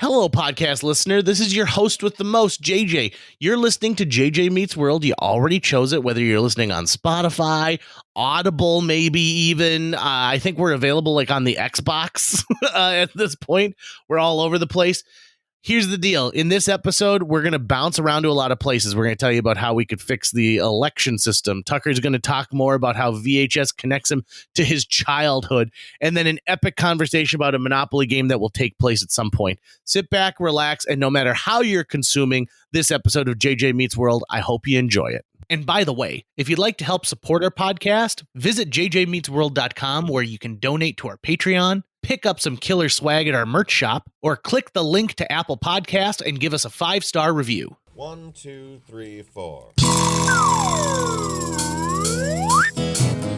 Hello, podcast listener. This is your host with the most, JJ. You're listening to JJ Meets World. You already chose it, whether you're listening on Spotify, Audible, maybe even. I think we're available like on the Xbox at this point. We're all over the place. Here's the deal. In this episode, we're going to bounce around to a lot of places. We're going to tell you about how we could fix the election system. Tucker's going to talk more about how VHS connects him to his childhood, and then an epic conversation about a Monopoly game that will take place at some point. Sit back, relax, and no matter how you're consuming this episode of JJ Meets World, I hope you enjoy it. And by the way, if you'd like to help support our podcast, visit jjmeetsworld.com where you can donate to our Patreon, pick up some killer swag at our merch shop, or click the link to Apple Podcast and give us a 5-star review. 1, 2, 3, 4.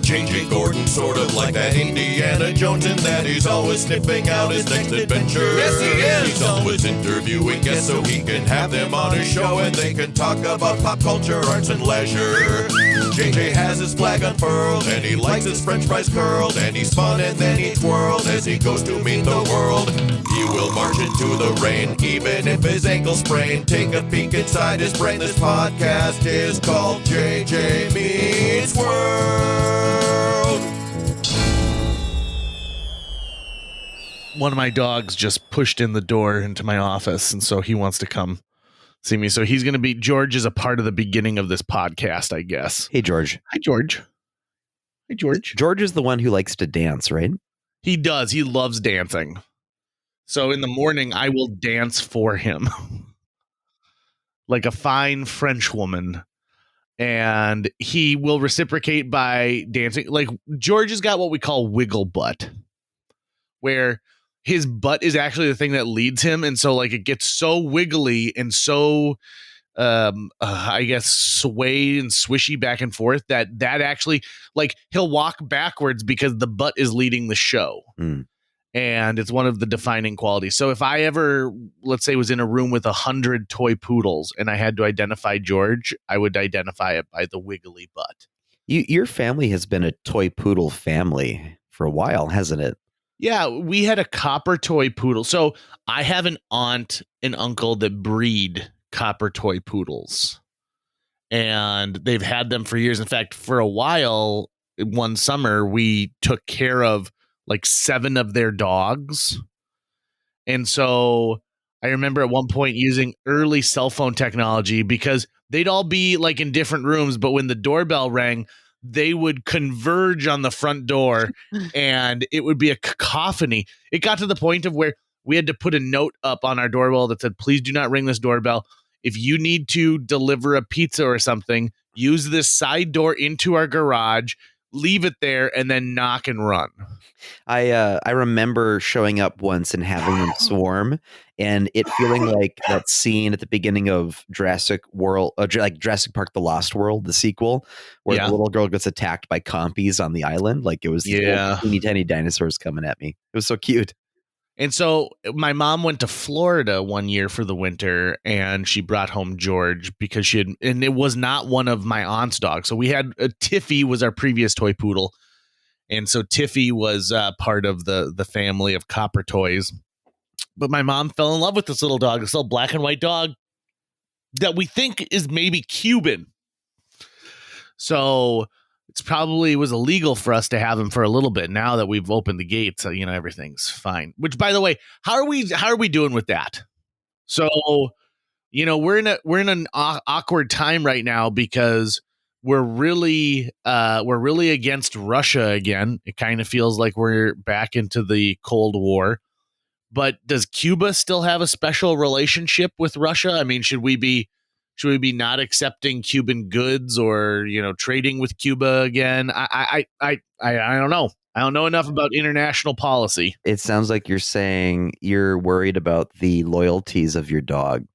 JJ Gordon, sort of like that Indiana Jones, in that he's always sniffing out his next adventure. Yes, he is. He's always interviewing guests so he can have them on his show and they can talk about pop culture, arts, and leisure. JJ has his flag unfurled and he likes his french fries curled, and he's fun and then he twirled as he goes to meet the world. He will march into the rain even if his ankle sprained. Take a peek inside his brain. This podcast is called JJ Meets World. One of my dogs just pushed in the door into my office, and so he wants to come see me. So he's going to be, George is a part of the beginning of this podcast, I guess. Hey, George. Hi, George. Hey, George. George is the one who likes to dance, right? He does. He loves dancing. So in the morning, I will dance for him like a fine French woman. And he will reciprocate by dancing. Like, George has got what we call wiggle butt, where his butt is actually the thing that leads him. And so like it gets so wiggly and so, I guess, swayed and swishy back and forth that actually, like, he'll walk backwards because the butt is leading the show. Mm. And it's one of the defining qualities. So if I ever, let's say, was in a room with 100 toy poodles and I had to identify George, I would identify it by the wiggly butt. Your family has been a toy poodle family for a while, hasn't it? Yeah, we had a copper toy poodle. So I have an aunt and uncle that breed copper toy poodles. And they've had them for years. In fact, for a while, one summer, we took care of like 7 of their dogs. And so I remember at one point using early cell phone technology because they'd all be like in different rooms. But when the doorbell rang, they would converge on the front door and it would be a cacophony. It got to the point of where we had to put a note up on our doorbell that said, please do not ring this doorbell. If you need to deliver a pizza or something, use this side door into our garage, leave it there, and then knock and run. I remember showing up once and having them swarm, and it feeling like that scene at the beginning of Jurassic World, like Jurassic Park: The Lost World, the sequel, where the little girl gets attacked by compies on the island. Like it was teeny tiny dinosaurs coming at me. It was so cute. And so my mom went to Florida one year for the winter, and she brought home George because and it was not one of my aunt's dogs. So we had Tiffy was our previous toy poodle. And so Tiffy was part of the family of copper toys. But my mom fell in love with this little dog, this little black and white dog that we think is maybe Cuban. So it's probably was illegal for us to have him for a little bit. Now that we've opened the gates, everything's fine. Which, by the way, how are we doing with that? So, we're in an awkward time right now because we're really against Russia again. It kind of feels like we're back into the Cold War. But does Cuba still have a special relationship with Russia? I mean, should we be not accepting Cuban goods or, trading with Cuba again? I don't know. I don't know enough about international policy. It sounds like you're saying you're worried about the loyalties of your dog.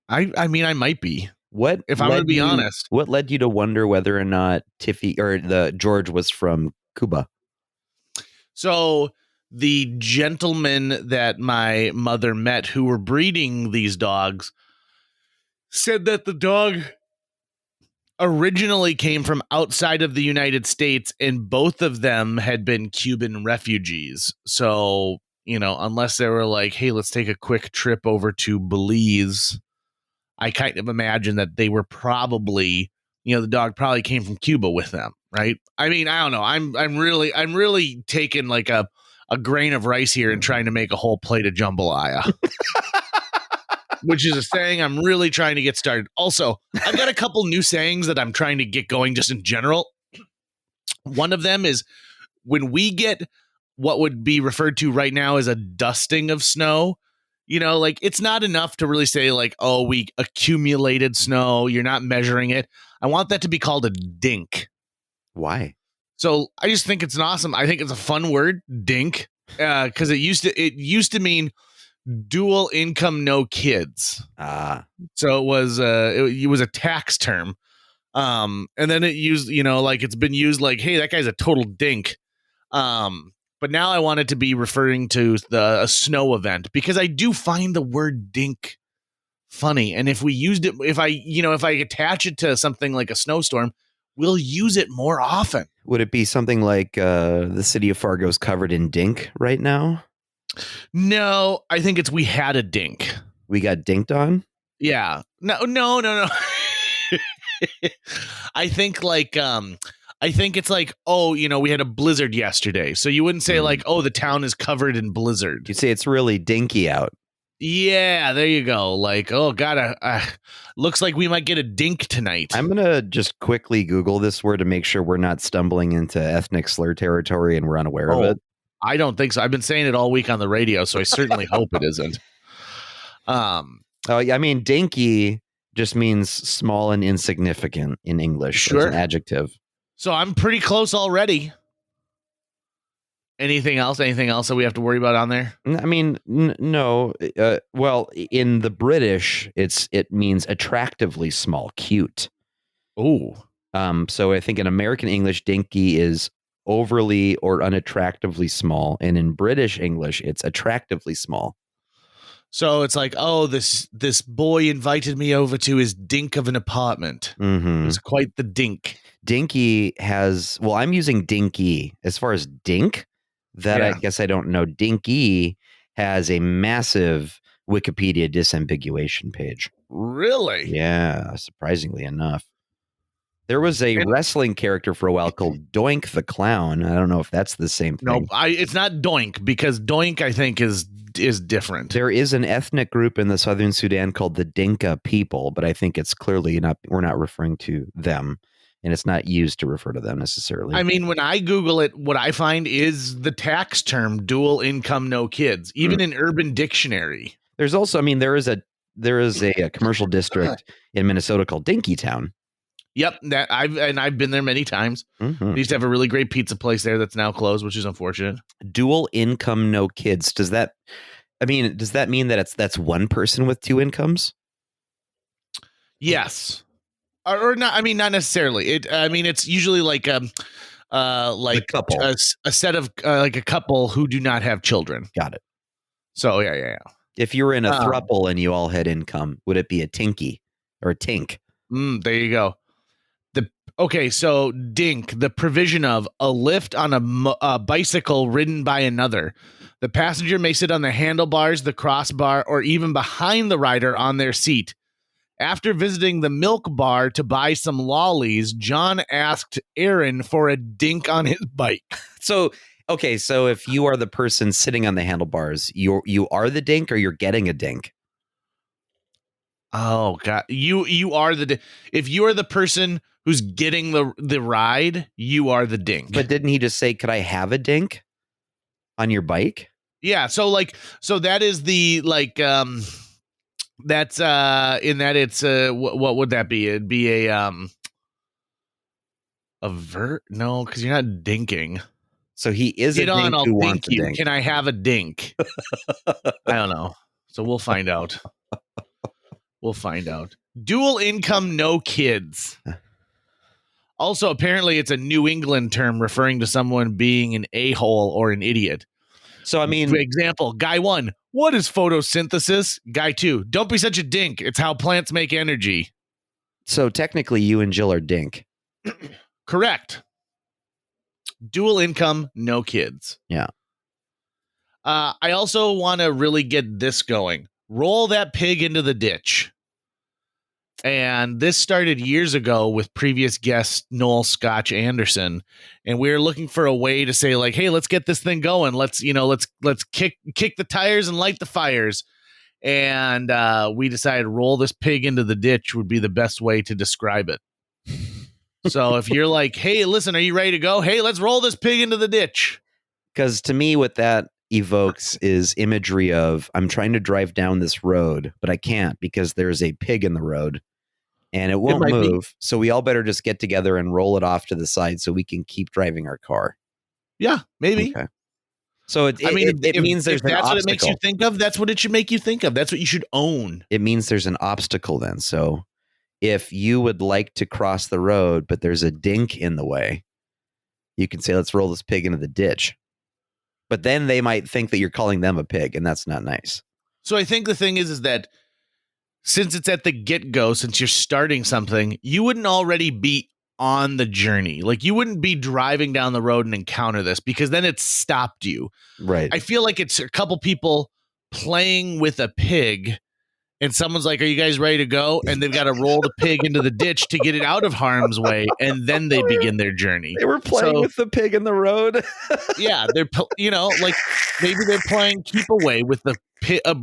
I mean, I might be. What, if I'm going to be honest, what led you to wonder whether or not Tiffy or the George was from Cuba? So the gentlemen that my mother met who were breeding these dogs said that the dog originally came from outside of the United States, and both of them had been Cuban refugees. So, unless they were like, hey, let's take a quick trip over to Belize. I kind of imagine that they were probably, the dog probably came from Cuba with them, right? I mean, I don't know. I'm really taking like a grain of rice here and trying to make a whole plate of jambalaya, which is a saying I'm really trying to get started. Also, I've got a couple new sayings that I'm trying to get going just in general. One of them is when we get what would be referred to right now as a dusting of snow. Like it's not enough to really say like, oh, we accumulated snow. You're not measuring it. I want that to be called a dink. Why? So I just think it's an awesome. I think it's a fun word, dink, because it used to mean dual income, no kids. So it was a tax term. And then it used, like it's been used like, hey, that guy's a total dink. But now I want it to be referring to a snow event because I do find the word dink funny. And if we used it, if I attach it to something like a snowstorm, we'll use it more often. Would it be something like the city of Fargo is covered in dink right now? No, I think it's we had a dink. We got dinked on? Yeah. No. I think it's like, oh, we had a blizzard yesterday. So you wouldn't say like, oh, the town is covered in blizzard. You'd say it's really dinky out. Yeah, there you go. Like, oh, God, looks like we might get a dink tonight. I'm going to just quickly Google this word to make sure we're not stumbling into ethnic slur territory and we're unaware of it. I don't think so. I've been saying it all week on the radio, so I certainly hope it isn't. I mean, dinky just means small and insignificant in English. Sure. It's an adjective. So I'm pretty close already. Anything else that we have to worry about on there? I mean, no. Well, in the British, it means attractively small, cute. Oh. So I think in American English, dinky is overly or unattractively small, and in British English, it's attractively small. So it's like, oh, this boy invited me over to his dink of an apartment. Mm-hmm. It was quite the dink. Dinky I'm using dinky. As far as dink, I guess I don't know. Dinky has a massive Wikipedia disambiguation page. Really? Yeah, surprisingly enough. There was a wrestling character for a while called Doink the Clown. I don't know if that's the same thing. No, it's not Doink, because Doink, I think, is different. There is an ethnic group in the southern Sudan called the Dinka people, but I think it's clearly we're not referring to them, and it's not used to refer to them necessarily. I mean, when I Google it, what I find is the tax term dual income, no kids, even in Urban Dictionary. There's also, I mean, there is a commercial district in Minnesota called Dinkytown. Yep, I've been there many times. Mm-hmm. They used to have a really great pizza place there that's now closed, which is unfortunate. Dual income, no kids. Does that mean that that's one person with two incomes? Yes, or not. I mean, not necessarily. It's usually like a couple. a set of like a couple who do not have children. Got it. So yeah. If you were in a throuple and you all had income, would it be a tinky or a tink? There you go. So dink, the provision of a lift on a bicycle ridden by another. The passenger may sit on the handlebars, the crossbar, or even behind the rider on their seat. After visiting the milk bar to buy some lollies, John asked Aaron for a dink on his bike. So if you are the person sitting on the handlebars, you are the dink or you're getting a dink? Oh God, you are if you are the person who's getting the ride, you are the dink. But didn't he just say, "Could I have a dink on your bike?" Yeah. So that is the that's in that it's what would that be? It'd be a no, because you're not dinking. So he is a dink who wants a dink. Can I have a dink? I don't know. So we'll find out. Dual income, no kids. Also, apparently, it's a New England term referring to someone being an a-hole or an idiot. So, I mean, for example, guy 1, what is photosynthesis? Guy 2, don't be such a dink. It's how plants make energy. So technically, you and Jill are dink. Correct. Dual income, no kids. Yeah. I also want to really get this going. Roll that pig into the ditch. And this started years ago with previous guest Noel Scotch Anderson, and we were looking for a way to say like, "Hey, let's get this thing going. Let's kick the tires and light the fires." And we decided roll this pig into the ditch would be the best way to describe it. So if you're like, "Hey, listen, are you ready to go? Hey, let's roll this pig into the ditch." Because to me, what that evokes is imagery of I'm trying to drive down this road, but I can't because there's a pig in the road and it won't move. So we all better just get together and roll it off to the side so we can keep driving our car. Yeah, maybe. Okay. So it means there's an obstacle. That's what it makes you think of. That's what it should make you think of. That's what you should own. It means there's an obstacle then. So if you would like to cross the road, but there's a dink in the way, you can say, let's roll this pig into the ditch. But then they might think that you're calling them a pig, and that's not nice. So I think the thing is that since it's at the get-go, since you're starting something, you wouldn't already be on the journey. Like you wouldn't be driving down the road and encounter this because then it's stopped you. Right. I feel like it's a couple people playing with a pig and someone's like, "Are you guys ready to go?" And they've got to roll the pig into the ditch to get it out of harm's way. And then they begin their journey. They were playing with the pig in the road. Yeah. They're, like maybe they're playing keep away with the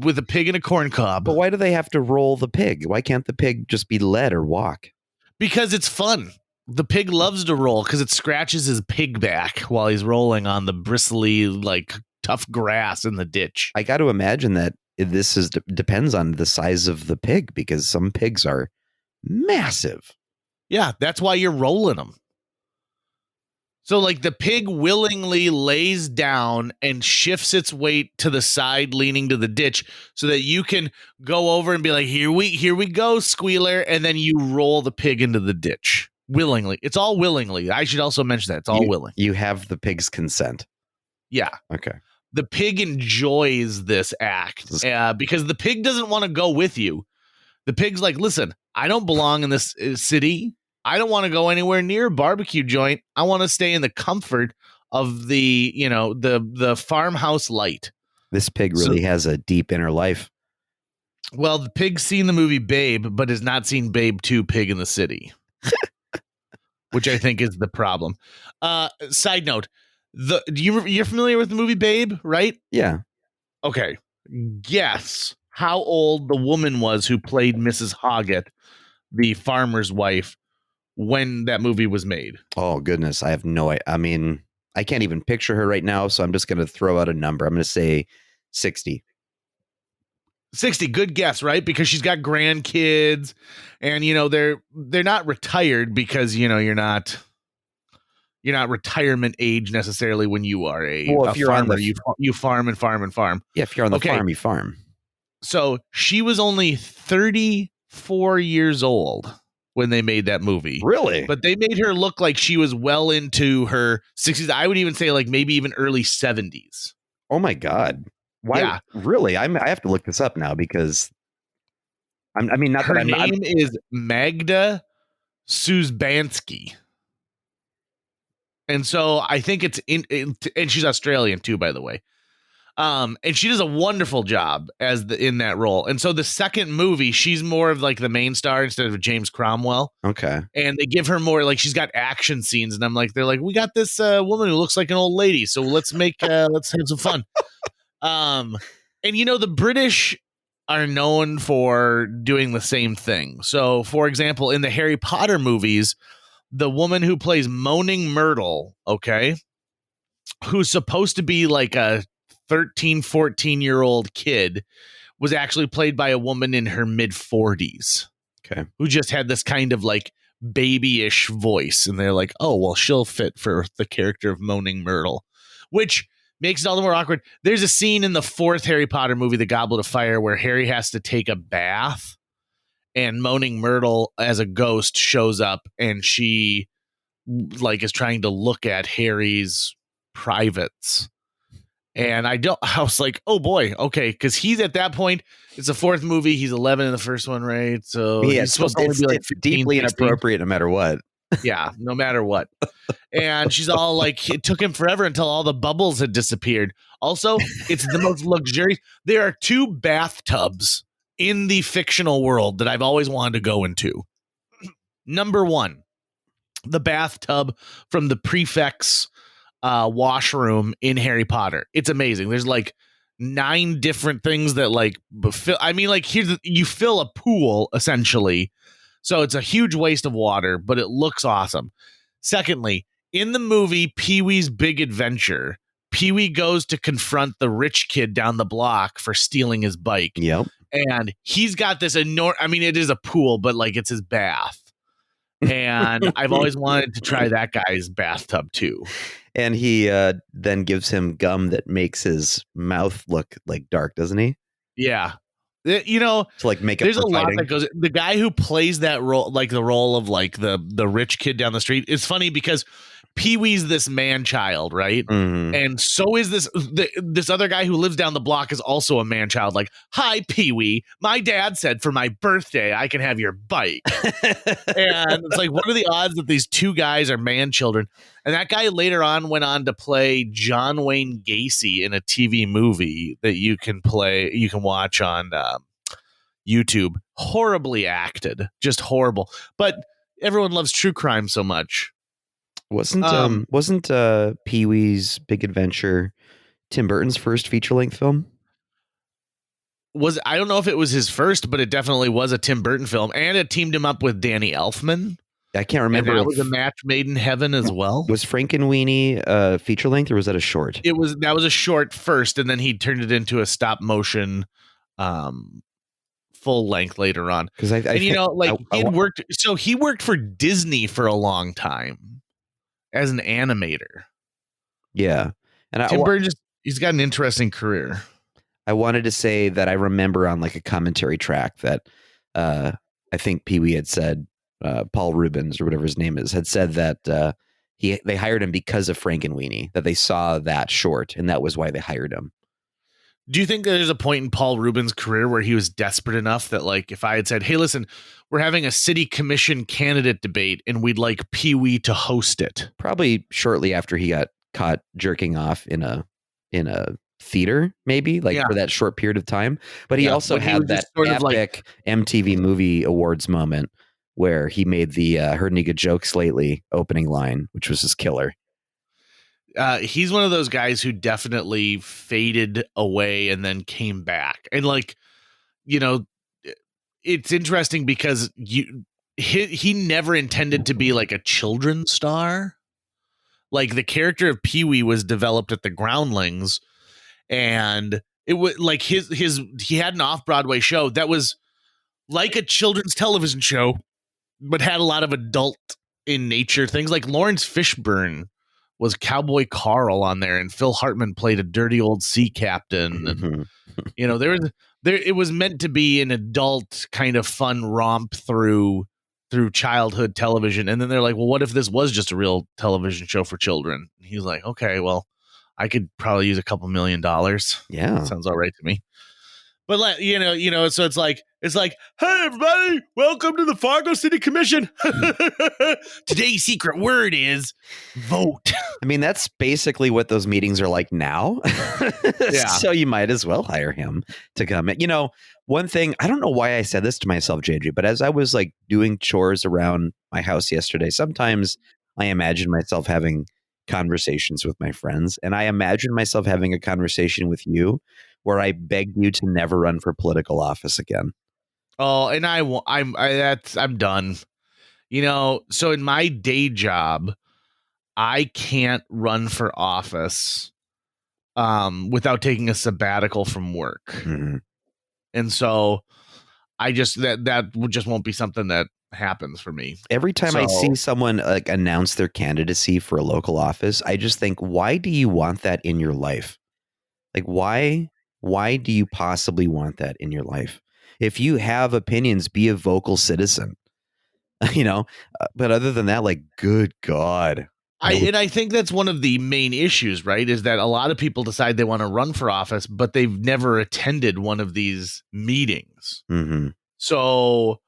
with a pig in a corn cob. But why do they have to roll the pig? Why can't the pig just be led or walk? Because it's fun. The pig loves to roll because it scratches his pig back while he's rolling on the bristly, like tough grass in the ditch. I got to imagine that this depends on the size of the pig because some pigs are massive. Yeah, that's why you're rolling them. So like the pig willingly lays down and shifts its weight to the side, leaning to the ditch so that you can go over and be like, here we go, squealer. And then you roll the pig into the ditch willingly. It's all willingly. I should also mention that it's all willing. You have the pig's consent. Yeah. Okay. The pig enjoys this act because the pig doesn't want to go with you. The pig's like, listen, I don't belong in this city. I don't want to go anywhere near a barbecue joint. I want to stay in the comfort of the farmhouse light. This pig really has a deep inner life. Well, the pig's seen the movie Babe, but has not seen Babe 2 Pig in the City, which I think is the problem. Side note, you're familiar with the movie Babe, right? Yeah. Okay. Guess how old the woman was who played Mrs. Hoggett, the farmer's wife, when that movie was made. Oh, goodness. I have no idea. I mean, I can't even picture her right now, so I'm just going to throw out a number. I'm going to say 60. 60, good guess, right? Because she's got grandkids and, they're not retired because, you're not retirement age necessarily when you are a farmer. You farm and farm and farm. Yeah, if you're on the farm, you farm. So she was only 34 years old when they made that movie. Really? But they made her look like she was well into her 60s. I would even say like maybe even early 70s. Oh my God. Why? Yeah. Really? I have to look this up now because her name is Magda Suzbanski. And so I think it's and she's Australian too, by the way. And she does a wonderful job in that role. And so the second movie, she's more of like the main star instead of James Cromwell. Okay. And they give her more like she's got action scenes, and they're like, we got this woman who looks like an old lady, so let's have some fun. And the British are known for doing the same thing. So, for example, in the Harry Potter movies, the woman who plays Moaning Myrtle, okay, who's supposed to be like a 13, 14-year-old kid, was actually played by a woman in her mid-40s. Okay. Who just had this kind of like babyish voice. And they're like, oh, well, she'll fit for the character of Moaning Myrtle, which makes it all the more awkward. There's a scene in the fourth Harry Potter movie, The Goblet of Fire, where Harry has to take a bath and Moaning Myrtle as a ghost shows up and she like is trying to look at Harry's privates. And I was like, oh boy, okay, because he's at that point, it's the fourth movie, he's 11 in the first one, right? So yeah, he's supposed to only be like 15, deeply 16. Inappropriate no matter what. Yeah, no matter what. And she's all like, it took him forever until all the bubbles had disappeared. Also, it's the most luxurious. There are 2 bathtubs in the fictional world that I've always wanted to go into. Number 1, the bathtub from the prefect's washroom in Harry Potter. It's amazing. There's like 9 different things that like I mean, like you fill a pool essentially. So it's a huge waste of water, but it looks awesome. Secondly, in the movie Pee-wee's Big Adventure, Pee-wee goes to confront the rich kid down the block for stealing his bike. Yep. And he's got this enormous, I mean, it is a pool, but like it's his bath. And I've always wanted to try that guy's bathtub too. And he then gives him gum that makes his mouth look like dark, doesn't he? Yeah. You know, to like make up there's for a lot fighting. that goes. The guy who plays that role, like the role of like the rich kid down the street, is funny because Pee-wee's this man child, right? Mhm. And so is this other guy who lives down the block is also a man child. Like, hi, Pee-wee. My dad said for my birthday I can have your bike. And it's like, what are the odds that these 2 guys are man children? And that guy later on went on to play John Wayne Gacy in a TV movie that you can watch on YouTube. Horribly acted, just horrible. But everyone loves true crime so much. Wasn't Pee-wee's Big Adventure Tim Burton's first feature-length film? I don't know if it was his first, but it definitely was a Tim Burton film, and it teamed him up with Danny Elfman. I can't remember. And that was a match made in heaven as well. Was Frankenweenie feature length or was that a short? That was a short first, and then he turned it into a stop motion full length later on. Because he worked for Disney for a long time as an animator. Yeah, and Tim Burton he's got an interesting career. I wanted to say that I remember on like a commentary track that I think Pee-wee had said. Paul Rubens or whatever his name is had said that they hired him because of Frankenweenie, that they saw that short and that was why they hired him. Do you think there's a point in Paul Rubens' career where he was desperate enough that like if I had said, hey, listen, we're having a city commission candidate debate and we'd like Pee-wee to host it? Probably shortly after he got caught jerking off in a theater, maybe for that short period of time. But he also had that epic MTV Movie Awards moment where he made the Heard Any Good Jokes Lately opening line, which was his killer. He's one of those guys who definitely faded away and then came back. And like, you know, it's interesting because he never intended to be like a children's star. Like the character of Pee-wee was developed at the Groundlings, and it was like he had an off-Broadway show that was like a children's television show, but had a lot of adult in nature things. Like Lawrence Fishburne was Cowboy Carl on there, and Phil Hartman played a dirty old sea captain. And you know, it was meant to be an adult kind of fun romp through childhood television. And then they're like, well, what if this was just a real television show for children? And he's like, okay, well, I could probably use a couple $1 million. Yeah, that sounds all right to me. But you know, so it's like, hey everybody, welcome to the Fargo City Commission. Today's secret word is vote. I mean, that's basically what those meetings are like now. Yeah. So you might as well hire him to come in. You know, one thing, I don't know why I said this to myself, JJ, but as I was like doing chores around my house yesterday, sometimes I imagine myself having conversations with my friends, and I imagine myself having a conversation with you where I begged you to never run for political office again. Oh, and I'm done. You know, so in my day job, I can't run for office without taking a sabbatical from work. Mm-hmm. And so I just that just won't be something that happens for me. Every time I see someone like announce their candidacy for a local office, I just think, why do you want that in your life? Like, why do you possibly want that in your life? If you have opinions, be a vocal citizen, you know, but other than that, like, good God. I think that's one of the main issues, right? Is that a lot of people decide they want to run for office, but they've never attended one of these meetings. Mm-hmm. So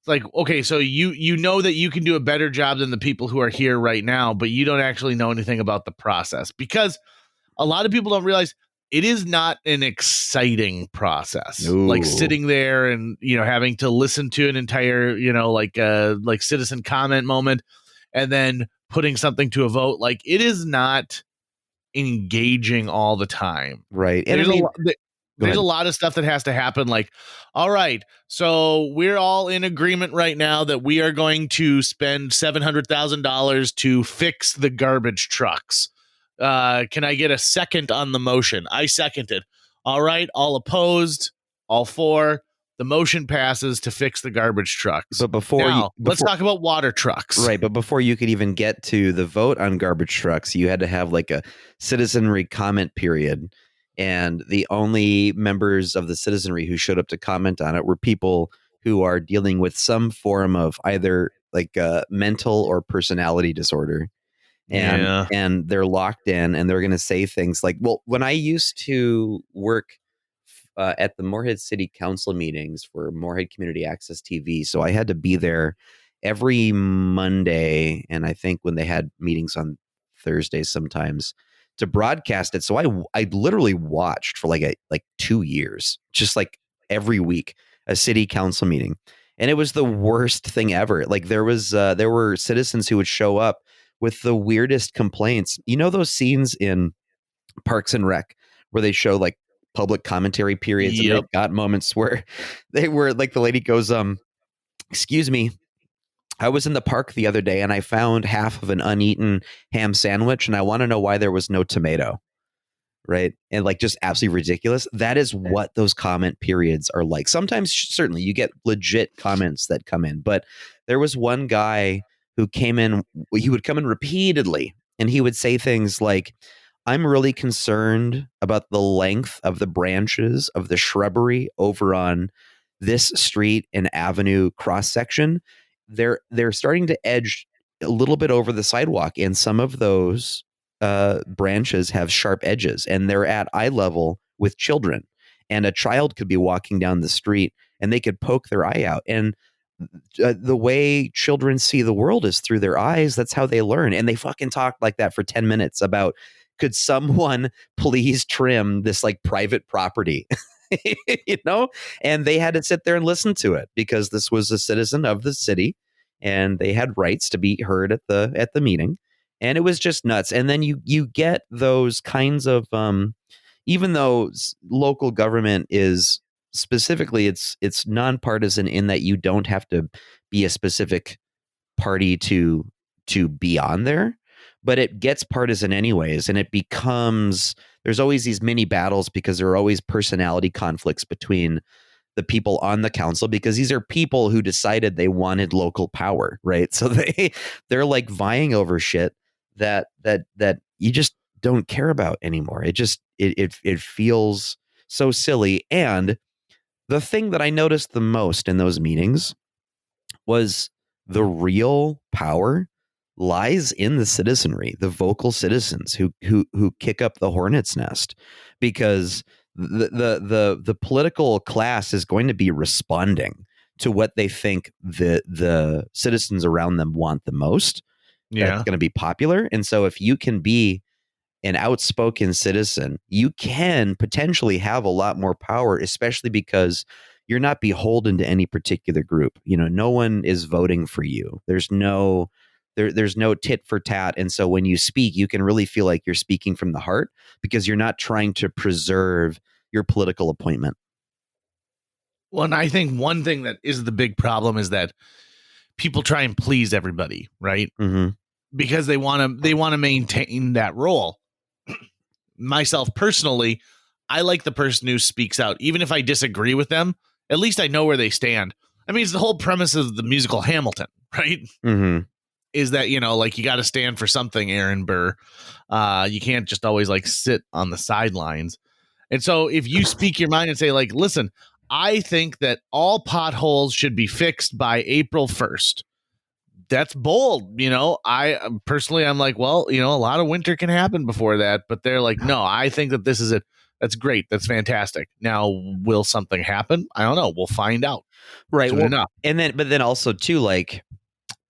It's like, okay, so you know that you can do a better job than the people who are here right now, but you don't actually know anything about the process, because a lot of people don't realize it is not an exciting process. Like No. sitting there and, having to listen to an entire, like citizen comment moment and then putting something to a vote. Like, it is not engaging all the time. Right. And There's I mean, go there's a ahead. lot of stuff that has to happen. Like, all right, so we're all in agreement right now that we are going to spend $700,000 to fix the garbage trucks. Can I get a second on the motion? I seconded. All right, all opposed, all for. The motion passes to fix the garbage trucks. But Let's talk about water trucks. right, but before you could even get to the vote on garbage trucks, you had to have like a citizenry comment period. And the only members of the citizenry who showed up to comment on it were people who are dealing with some form of either like mental or personality disorder. and Yeah. and they're locked in, and they're going to say things like, well, when I used to work at the Moorhead City Council meetings for Moorhead Community Access TV, so I had to be there every Monday, and I think when they had meetings on Thursdays sometimes, to broadcast it. So I literally watched for like 2 years, just like every week, a city council meeting. And it was the worst thing ever. Like there were citizens who would show up with the weirdest complaints. You know those scenes in Parks and Rec where they show like public commentary periods, and Yep. they've got moments where they were like, the lady goes, excuse me, I was in the park the other day and I found half of an uneaten ham sandwich, and I want to know why there was no tomato. Right. And like just absolutely ridiculous. That is what those comment periods are like. Sometimes, certainly, you get legit comments that come in. But there was one guy who came in, he would come in repeatedly, and he would say things like, I'm really concerned about the length of the branches of the shrubbery over on this street and avenue cross section. They're starting to edge a little bit over the sidewalk, and some of those branches have sharp edges, and they're at eye level with children. And a child could be walking down the street and they could poke their eye out. And the way children see the world is through their eyes. That's how they learn. And they fucking talked like that for 10 minutes about, could someone please trim this like private property? And they had to sit there and listen to it because this was a citizen of the city and they had rights to be heard at the meeting. And it was just nuts. And then you get those kinds of even though local government is specifically, it's nonpartisan in that you don't have to be a specific party to be on there, but it gets partisan anyways, and it becomes, there's always these mini battles because there are always personality conflicts between the people on the council, because these are people who decided they wanted local power, right? So they're like vying over shit that you just don't care about anymore. It feels so silly. And the thing that I noticed the most in those meetings was the real power lies in the citizenry, the vocal citizens who kick up the hornet's nest, because the political class is going to be responding to what they think the citizens around them want the most. Yeah. That's going to be popular. And so if you can be an outspoken citizen, you can potentially have a lot more power, especially because you're not beholden to any particular group. No one is voting for you. There's no tit for tat. And so when you speak, you can really feel like you're speaking from the heart because you're not trying to preserve your political appointment. Well, and I think one thing that is the big problem is that people try and please everybody, right? Mm-hmm. Because they want to maintain that role. Myself personally, I like the person who speaks out, even if I disagree with them. At least I know where they stand. I mean, it's the whole premise of the musical Hamilton, right? Mm-hmm. Is that, like, you got to stand for something, Aaron Burr. You can't just always like sit on the sidelines. And so if you speak your mind and say, like, listen, I think that all potholes should be fixed by April 1st. That's bold. I personally, I'm like, well, a lot of winter can happen before that, but they're like, no, I think that this is it. That's great. That's fantastic. Now, will something happen? I don't know. We'll find out. Right. Soon enough. And then also too, like,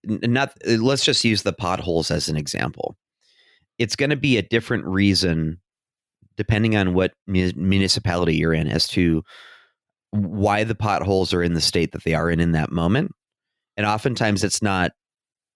let's just use the potholes as an example. It's going to be a different reason depending on what municipality you're in as to why the potholes are in the state that they are in that moment. And oftentimes it's not,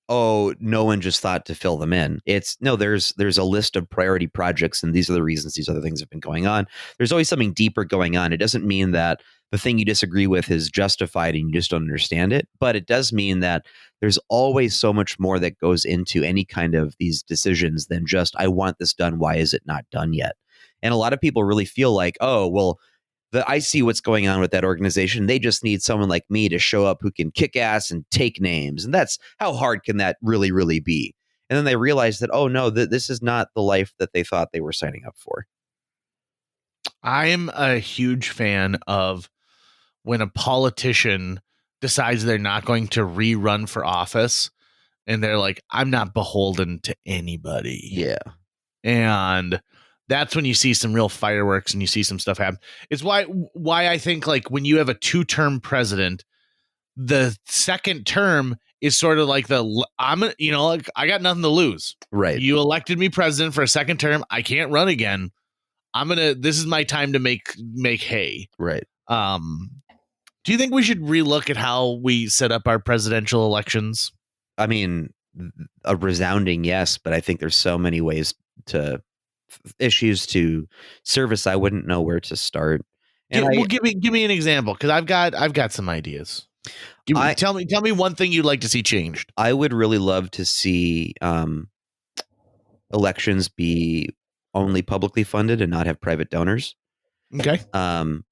oh, no one just thought to fill them in. It's no, there's a list of priority projects, and these are the reasons these other things have been going on. There's always something deeper going on. It doesn't mean that the thing you disagree with is justified and you just don't understand it, but it does mean that there's always so much more that goes into any kind of these decisions than just, I want this done, why is it not done yet? And a lot of people really feel like, oh, well, I see what's going on with that organization. They just need someone like me to show up who can kick ass and take names. And that's how hard can that really, really be? And then they realize that, oh, no, this is not the life that they thought they were signing up for. I'm a huge fan of when a politician decides they're not going to rerun for office and they're like, I'm not beholden to anybody. Yeah. And that's when you see some real fireworks and you see some stuff happen. It's why I think, like, when you have a 2-term president, the second term is sort of like like, I got nothing to lose. Right. You elected me president for a second term. I can't run again. This is my time to make hay. Right. Do you think we should relook at how we set up our presidential elections? I mean, a resounding yes, but I think there's so many ways to issues to service. I wouldn't know where to start. And give me an example, because I've got some ideas. Tell me one thing you'd like to see changed. I would really love to see elections be only publicly funded and not have private donors. Okay. But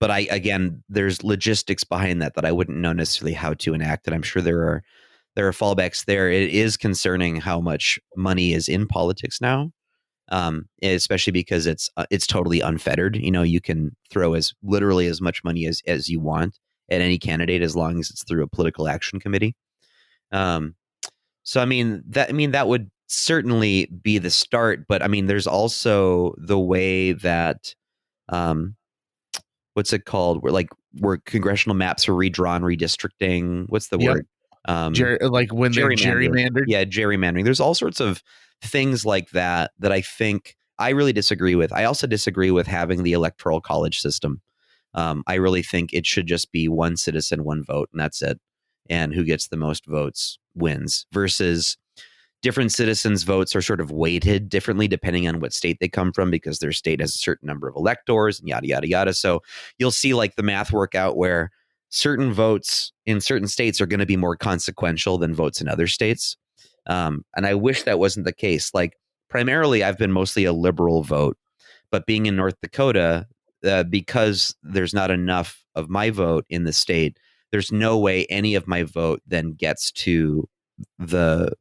there's logistics behind that I wouldn't know necessarily how to enact. And I'm sure there are fallbacks there. It is concerning how much money is in politics now. Especially because it's totally unfettered. You know, you can throw literally as much money as you want at any candidate, as long as it's through a political action committee. So that would certainly be the start. But I mean, there's also the way that, what's it called? Where congressional maps are redrawn, redistricting. What's the word? Like when they're gerrymandered. Yeah, gerrymandering. There's all sorts of things like that I think I really disagree with. I also disagree with having the electoral college system. I really think it should just be one citizen, one vote, and that's it. And who gets the most votes wins, versus different citizens' votes are sort of weighted differently depending on what state they come from, because their state has a certain number of electors and yada, yada, yada. So you'll see like the math work out where certain votes in certain states are going to be more consequential than votes in other states. And I wish that wasn't the case. Like, primarily, I've been mostly a liberal vote, but being in North Dakota, because there's not enough of my vote in the state, there's no way any of my vote then gets to the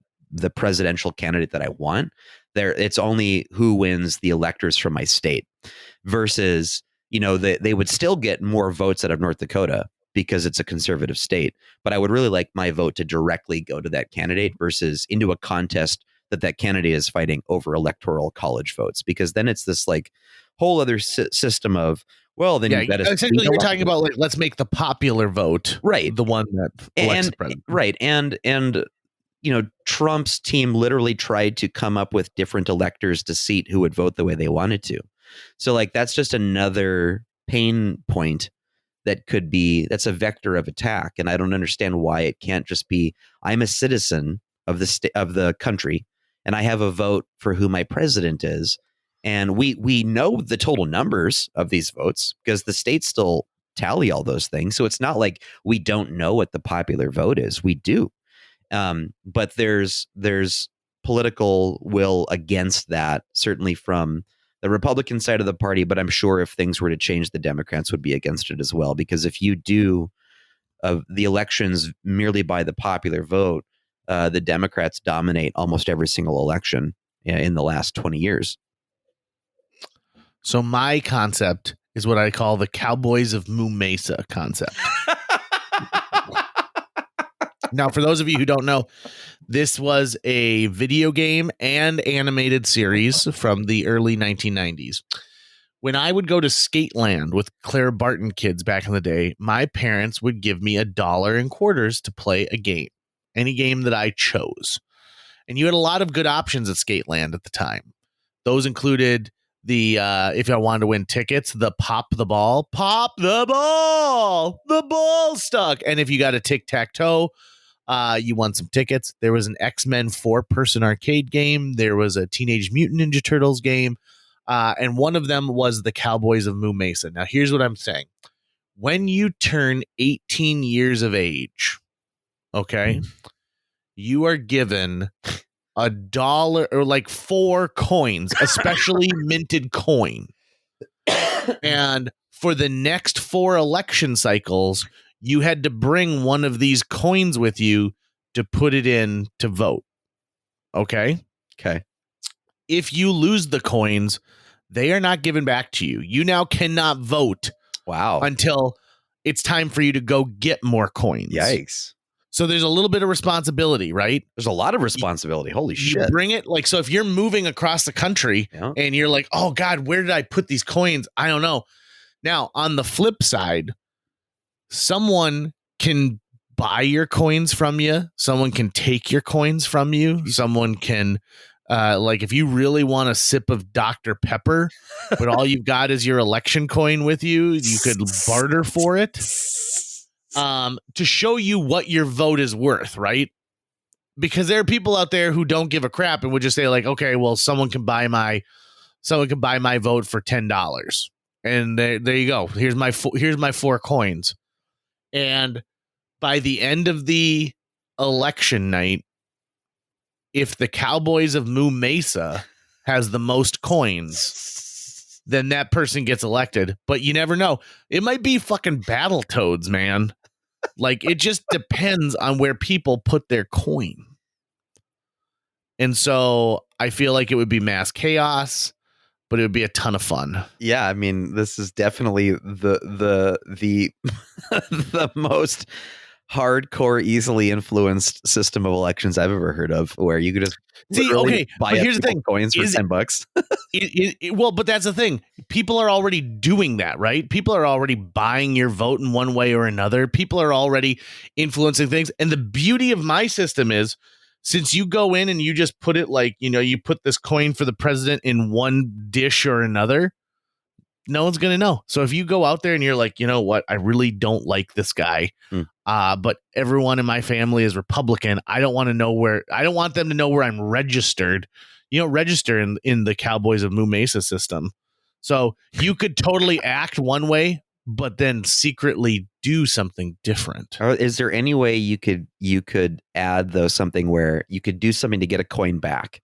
presidential candidate that I want. It's only who wins the electors from my state, versus, they would still get more votes out of North Dakota because it's a conservative state. But I would really like my vote to directly go to that candidate versus into a contest that candidate is fighting over electoral college votes, because then it's this like whole other system of, well, then you've got to essentially you're talking about, like, let's make the popular vote the one that elects the president. Right. And Trump's team literally tried to come up with different electors to seat who would vote the way they wanted to. So like, that's just another pain point that's a vector of attack. And I don't understand why it can't just be, I'm a citizen of the country, and I have a vote for who my president is. And we know the total numbers of these votes because the states still tally all those things. So it's not like we don't know what the popular vote is. We do. But there's political will against that, certainly from the Republican side of the party, but I'm sure if things were to change, the Democrats would be against it as well. Because if you do the elections merely by the popular vote, the Democrats dominate almost every single election in the last 20 years. So my concept is what I call the Cowboys of Moo Mesa concept. Now, for those of you who don't know, this was a video game and animated series from the early 1990s When I would go to Skateland with Claire Barton kids back in the day, my parents would give me $1 in quarters to play a game, any game that I chose. And you had a lot of good options at Skateland at the time. Those included the, if I wanted to win tickets, the pop the ball, the ball stuck. And if you got a tic-tac-toe, you won some tickets. There was an X-Men 4-person arcade game. There was a Teenage Mutant Ninja Turtles game. And one of them was the Cowboys of Moo Mesa. Now, here's what I'm saying. When you turn 18 years of age, okay, you are given $1 or like 4 coins, especially minted coin. And for the next 4 election cycles, you had to bring one of these coins with you to put it in to vote. Okay? Okay. If you lose the coins, they are not given back to you. You now cannot vote until it's time for you to go get more coins. Yikes. So there's a little bit of responsibility, right? There's a lot of responsibility. Holy shit. You bring it like, so if you're moving across the country and you're like, oh God, where did I put these coins? I don't know. Now, on the flip side, someone can buy your coins from you. Someone can take your coins from you. Someone can, like if you really want a sip of Dr. Pepper, but all you've got is your election coin with you, you could barter for it. To show you what your vote is worth, right? Because there are people out there who don't give a crap and would just say like, okay, well, someone can buy my vote for $10, and there you go. Here's my 4 coins, and by the end of the election night, if the Cowboys of Moo Mesa has the most coins, then that person gets elected. But you never know. It might be fucking Battletoads, man. Like, it just depends on where people put their coin. And so I feel like it would be mass chaos, but it would be a ton of fun. Yeah, I mean, this is definitely the the most hardcore, easily influenced system of elections I've ever heard of, where you could just buy up here's the thing. coins for $10. Well, but that's the thing. People are already doing that, right? People are already buying your vote in one way or another. People are already influencing things. And the beauty of my system is, since you go in and you just put it like, you put this coin for the president in one dish or another, no one's going to know. So if you go out there and you're like, you know what, I really don't like this guy, but everyone in my family is Republican. I don't want them to know where I'm registered. You don't register in the Cowboys of Moo Mesa system. So you could totally act one way, but then secretly do something different. Or is there any way you could add though something where you could do something to get a coin back?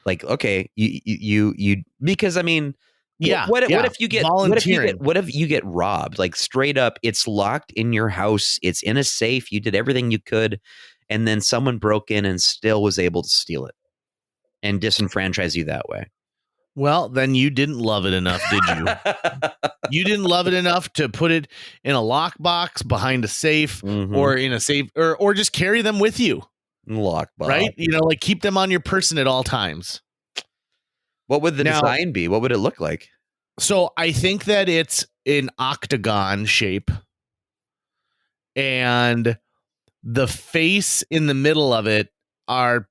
Like, okay, you because I mean, what if you get robbed? Like, straight up, it's locked in your house, it's in a safe, you did everything you could, and then someone broke in and still was able to steal it and disenfranchise you that way. Well, then you didn't love it enough, did you? You didn't love it enough to put it in a lockbox behind a safe, or in a safe, or just carry them with you. Lockbox, right? Like keep them on your person at all times. What would the design be? What would it look like? So I think that it's an octagon shape, and the face in the middle of it are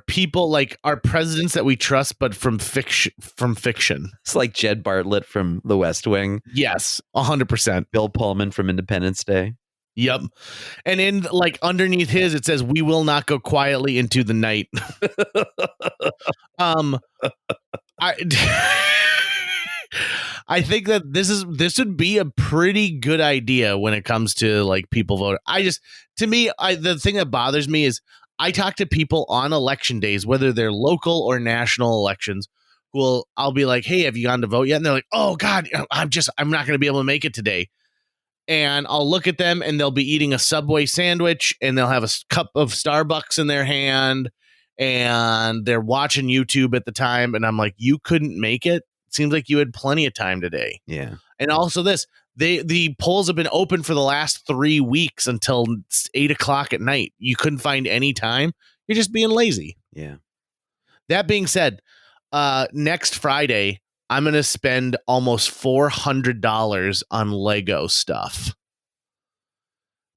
people, like our presidents that we trust, but from fiction. It's like Jed Bartlett from The West Wing. Yes, 100%. Bill Pullman from Independence Day. Yep. And in like underneath his, it says, "We will not go quietly into the night." I think that this would be a pretty good idea when it comes to like people voting. The thing that bothers me is I talk to people on election days, whether they're local or national elections, I'll be like, "Hey, have you gone to vote yet?" And they're like, "Oh God, I'm not going to be able to make it today." And I'll look at them and they'll be eating a Subway sandwich and they'll have a cup of Starbucks in their hand and they're watching YouTube at the time. And I'm like, you couldn't make it? Seems like you had plenty of time today. Yeah. And also the polls have been open for the last 3 weeks until 8:00 at night. You couldn't find any time. You're just being lazy. Yeah. That being said, next Friday, I'm going to spend almost $400 on Lego stuff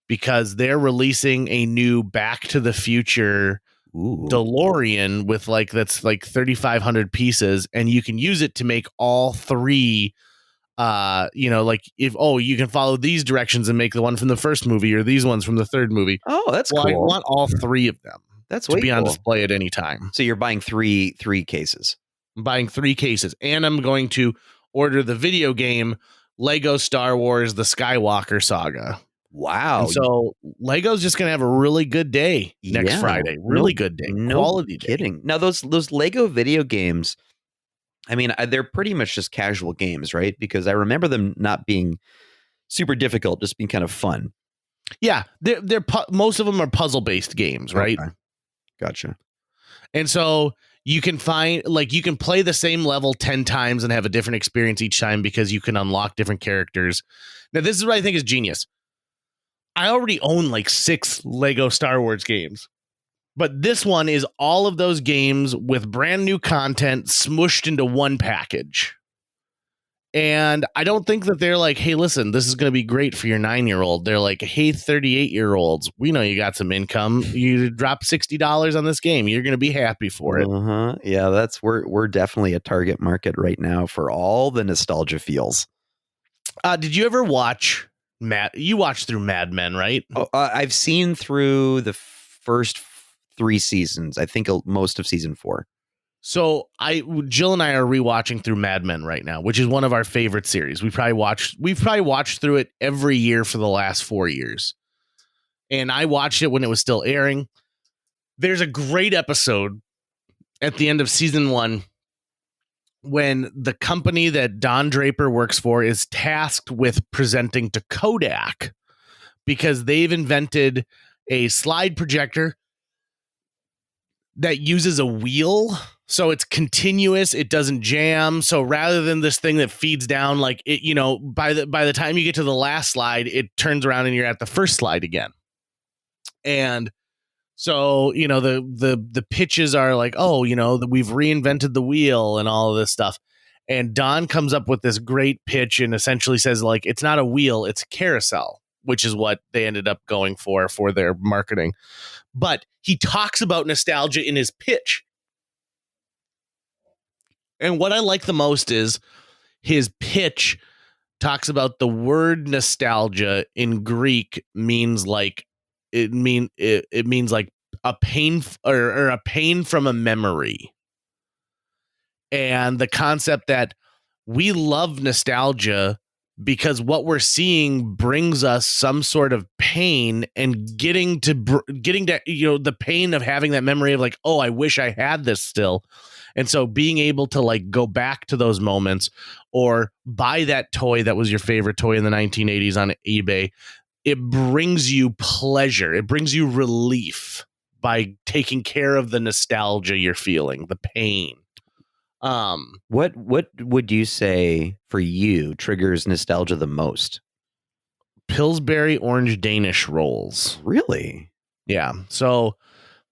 because they're releasing a new Back to the Future DeLorean with that's like 3,500 pieces, and you can use it to make all three. Like if you can follow these directions and make the one from the first movie or these ones from the third movie. Oh, that's cool. I want all three of them. That's to be on display at any time. So you're buying three cases. I'm buying 3 cases, and I'm going to order the video game Lego Star Wars: The Skywalker Saga. Wow. And so Lego's just going to have a really good day next Friday. Really good day. Quality day. Kidding. Now those Lego video games, I mean, they're pretty much just casual games, right? Because I remember them not being super difficult, just being kind of fun. Yeah, they're most of them are puzzle-based games, right? Okay. Gotcha. And so you can you can play the same level 10 times and have a different experience each time because you can unlock different characters. Now, this is what I think is genius. I already own 6 Lego Star Wars games, but this one is all of those games with brand new content smushed into one package. And I don't think that they're like, hey, listen, this is going to be great for your 9-year-old. They're like, hey, 38-year-olds, we know you got some income. You drop $60 on this game. You're going to be happy for it. Uh-huh. Yeah, we're definitely a target market right now for all the nostalgia feels. Did you ever watch you watched through Mad Men, right? Oh, I've seen through the first 3 seasons. I think most of season 4. So Jill and I are rewatching through Mad Men right now, which is one of our favorite series. We've probably watched through it every year for the last 4 years. And I watched it when it was still airing. There's a great episode at the end of season 1 when the company that Don Draper works for is tasked with presenting to Kodak because they've invented a slide projector that uses a wheel. So it's continuous. It doesn't jam. So rather than this thing that feeds down, by the time you get to the last slide, it turns around and you're at the first slide again. And so, the pitches are like, we've reinvented the wheel and all of this stuff. And Don comes up with this great pitch and essentially says, it's not a wheel, it's a carousel, which is what they ended up going for their marketing. But he talks about nostalgia in his pitch. And what I like the most is his pitch talks about the word nostalgia in Greek means it means like a pain or a pain from a memory. And the concept that we love nostalgia because what we're seeing brings us some sort of pain, and getting to the pain of having that memory of I wish I had this still. And so being able to go back to those moments or buy that toy that was your favorite toy in the 1980s on eBay, it brings you pleasure. It brings you relief by taking care of the nostalgia you're feeling, the pain. What would you say for you triggers nostalgia the most? Pillsbury orange Danish rolls. Really? Yeah. So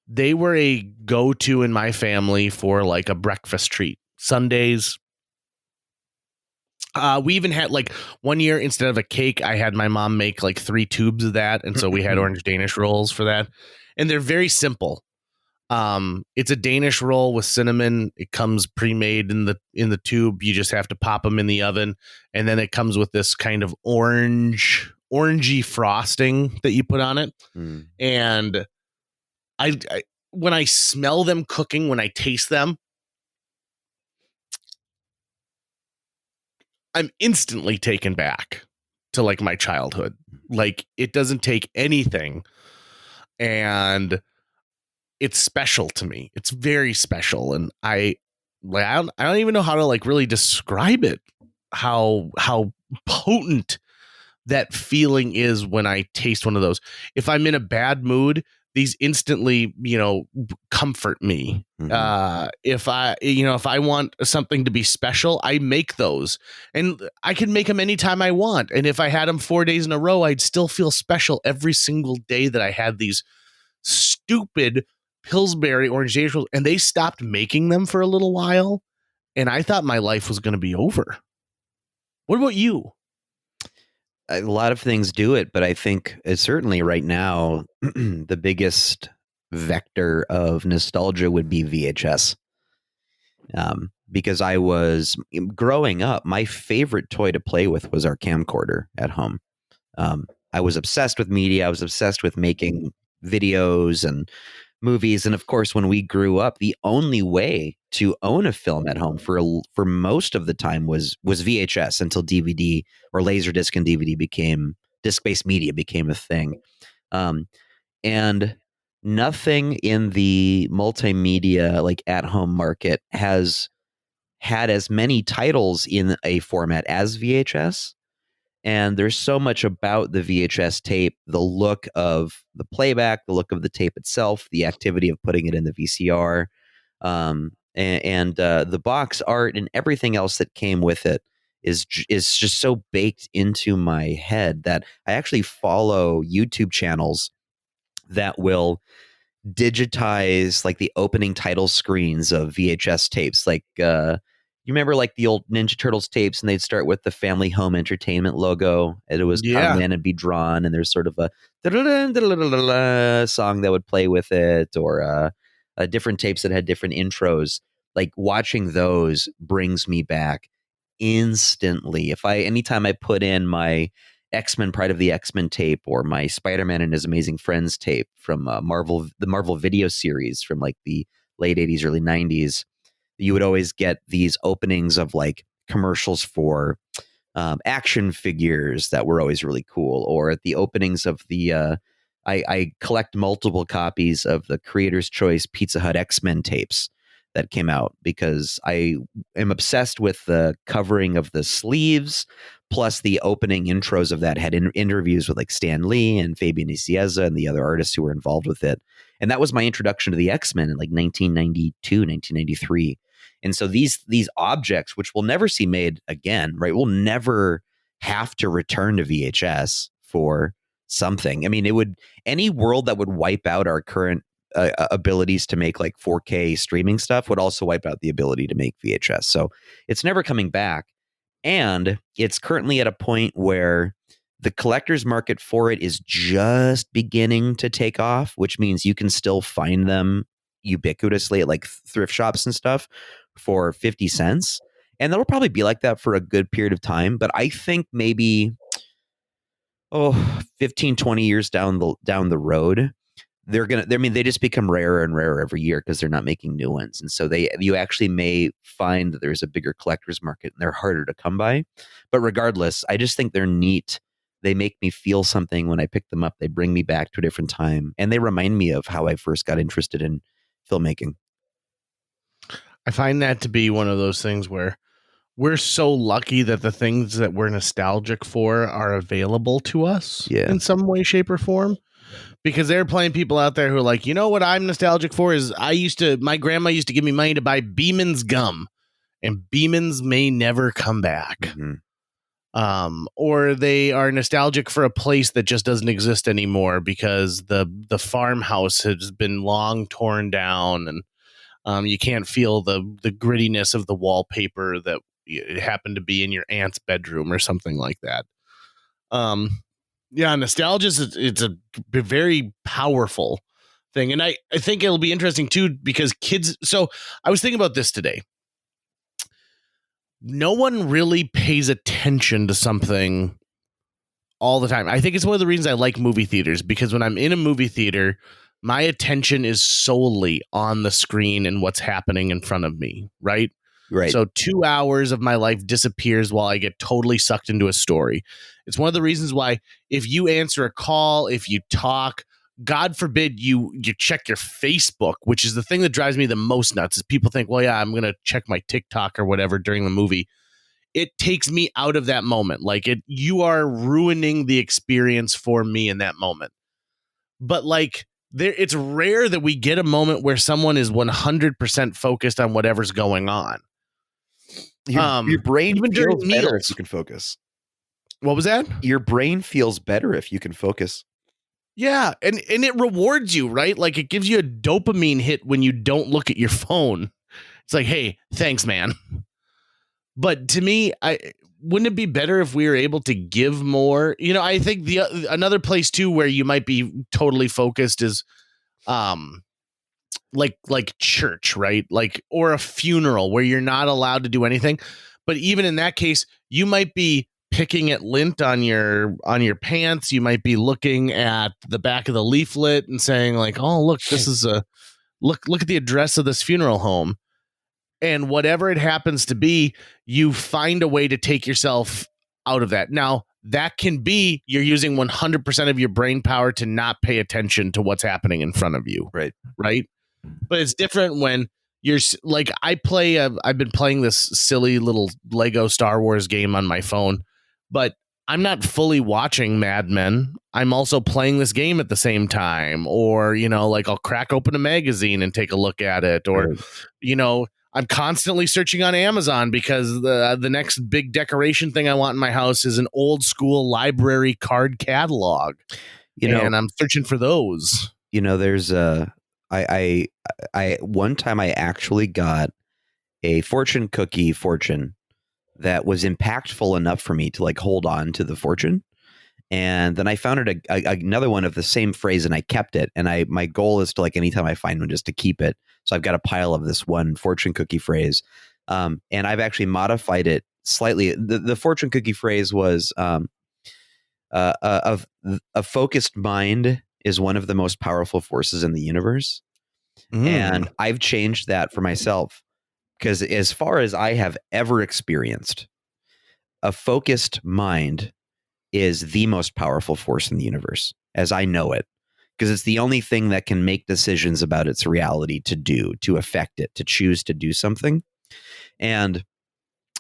they were a go-to in my family for a breakfast treat. Sundays. We even had 1 year, instead of a cake, I had my mom make 3 tubes of that. And so we had orange Danish rolls for that. And they're very simple. It's a Danish roll with cinnamon. It comes pre-made in the tube. You just have to pop them in the oven. And then it comes with this kind of orangey frosting that you put on it. Mm. And I when I smell them cooking, when I taste them, I'm instantly taken back to my childhood. It doesn't take anything, and it's special to me. It's very special, and I don't even know how to really describe it. How potent that feeling is when I taste one of those. If I'm in a bad mood, these instantly, comfort me. Mm-hmm. If I want something to be special, I make those, and I can make them anytime I want. And if I had them 4 days in a row, I'd still feel special every single day that I had these stupid Pillsbury orange Danish rolls. And they stopped making them for a little while. and I thought my life was going to be over. What about you? A lot of things do it, but I think certainly right now, the biggest vector of nostalgia would be VHS. Because I was growing up, my favorite toy to play with was our camcorder at home. I was obsessed with media. I was obsessed with making videos and movies. And of course, when we grew up, the only way to own a film at home for most of the time was VHS until DVD or Laserdisc and DVD became disc-based media became a thing. And nothing in the multimedia like at home market has had as many titles in a format as VHS. And there's so much about the VHS tape, the look of the playback, the look of the tape itself, the activity of putting it in the VCR, and the box art and everything else that came with it is just so baked into my head that I actually follow YouTube channels that will digitize like the opening title screens of VHS tapes. Like you remember like the old Ninja Turtles tapes, and they'd start with the Family Home Entertainment logo, and it was come in and be drawn, and there's sort of a song that would play with it, or different tapes that had different intros. Like watching those brings me back instantly. Anytime I put in my X-Men Pride of the X-Men tape or my Spider-Man and His Amazing Friends tape from the Marvel video series from like the late 80s, early 90s, you would always get these openings of like commercials for action figures that were always really cool, or at the openings of the I collect multiple copies of the Creator's Choice Pizza Hut X-Men tapes that came out because I am obsessed with the covering of the sleeves, plus the opening intros of that had interviews with like Stan Lee and Fabian Nicieza and the other artists who were involved with it. And that was my introduction to the X-Men in like 1992, 1993. And so these objects, which we'll never see made again, right? We'll never have to return to VHS for something. I mean, it would, any world that would wipe out our current abilities to make like 4K streaming stuff would also wipe out the ability to make VHS. So it's never coming back. And it's currently at a point where the collector's market for it is just beginning to take off, which means you can still find them ubiquitously at like thrift shops and stuff for 50 cents. And that'll probably be like that for a good period of time. But I think maybe 15, 20 years down the road, they just become rarer and rarer every year because they're not making new ones. And so you actually may find that there's a bigger collector's market and they're harder to come by. But regardless, I just think they're neat. They make me feel something when I pick them up. They bring me back to a different time, and they remind me of how I first got interested in filmmaking. I find that to be one of those things where we're so lucky that the things that we're nostalgic for are available to us in some way, shape, or form. Because there are plenty of people out there who are like, you know what I'm nostalgic for is my grandma used to give me money to buy Beeman's gum, and Beeman's may never come back. Mm-hmm. Or they are nostalgic for a place that just doesn't exist anymore because the farmhouse has been long torn down, and you can't feel the grittiness of the wallpaper that it happened to be in your aunt's bedroom or something like that. Yeah, nostalgia it's a very powerful thing. And I think it'll be interesting too, because kids. So I was thinking about this today. No one really pays attention to something all the time. I think it's one of the reasons I like movie theaters, because when I'm in a movie theater, my attention is solely on the screen and what's happening in front of me. Right. So 2 hours of my life disappears while I get totally sucked into a story. It's one of the reasons why if you answer a call, if you talk, God forbid you check your Facebook, which is the thing that drives me the most nuts, is people think, well, yeah, I'm going to check my TikTok or whatever during the movie. It takes me out of that moment. Like you are ruining the experience for me in that moment. But like, it's rare that we get a moment where someone is 100% focused on whatever's going on. Your brain even feels during better meals. if you can focus. What was that? Your brain feels better if you can focus. Yeah, and it rewards you, right? Like it gives you a dopamine hit when you don't look at your phone. It's like, hey, thanks, man. But to me, wouldn't it be better if we were able to give more? I think another place too where you might be totally focused is like church, right? Like, or a funeral where you're not allowed to do anything. But even in that case, you might be picking at lint on your pants. You might be looking at the back of the leaflet and saying like, oh, look, this is look at the address of this funeral home. And whatever it happens to be, you find a way to take yourself out of that. Now, that can be you're using 100% of your brain power to not pay attention to what's happening in front of you. Right. But it's different when you're like, I've been playing this silly little Lego Star Wars game on my phone, but I'm not fully watching Mad Men. I'm also playing this game at the same time. Or, like I'll crack open a magazine and take a look at it. Or, I'm constantly searching on Amazon because the next big decoration thing I want in my house is an old school library card catalog. And I'm searching for those. There's I one time I actually got a fortune cookie that was impactful enough for me to like hold on to the fortune. And then I found it another one of the same phrase and I kept it. And my goal is to like, anytime I find one, just to keep it. So I've got a pile of this one fortune cookie phrase. And I've actually modified it slightly. The fortune cookie phrase was of a focused mind is one of the most powerful forces in the universe. And I've changed that for myself because as far as I have ever experienced, a focused mind is the most powerful force in the universe as I know it, because it's the only thing that can make decisions about its reality, to affect it, to choose to do something. And